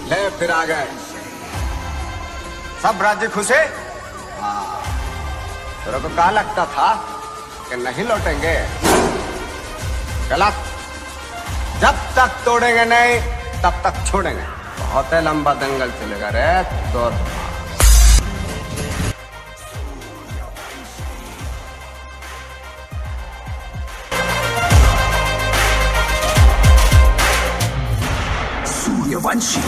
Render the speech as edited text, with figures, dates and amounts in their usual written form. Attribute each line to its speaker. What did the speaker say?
Speaker 1: ले फिर आ गए सब राज्य खुशे। हाँ, तेरे को क्या लगता था कि नहीं लौटेंगे? गलत। जब तक तोड़ेंगे नहीं तब तक छोड़ेंगे। बहुत ही लंबा दंगल चलेगा रे तो।
Speaker 2: Sooryavanshi.